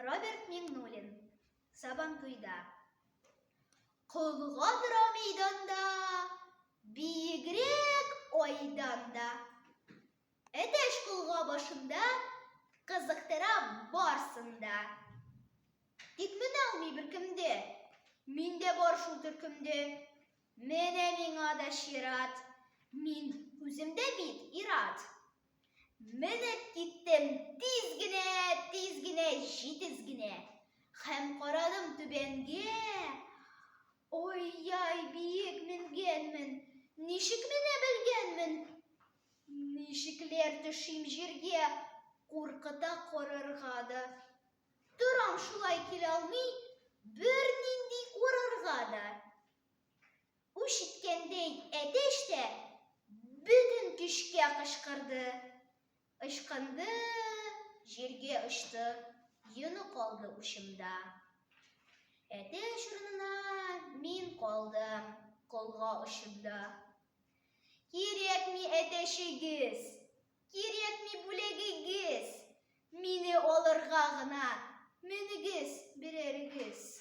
Роберт Миңнуллин. Сабантуйда. Құлға тұра мейданда, биігірек ойданда. Әтеш құлға башында, қызықтыра барсында. Тек мен алмай бір кімде, мен де бар шул түркімде. Мене миңа да шират, мен өзімде бит ират. Менеп киттем тизгіне, жетізгіне. Хәм қарадым түбенге, ой-яй биік мінгенмін, нешік мене білгенмін. Нешіклер түшім жерге, қорқыта қорырғады. Тұрам шулай келе алмай, бір нендей қорырғады. Ушіткендей әтеште, бүтін күшке қышқырды. Ышқынды, жерге ұшты, ені қалды ұшымда. Әтеш ұрынына мен қалдым, қолға ұшымда. Керек ми әтешігіз, керек ми бүлегігіз, мені олырға ғына, менігіз бірерігіз.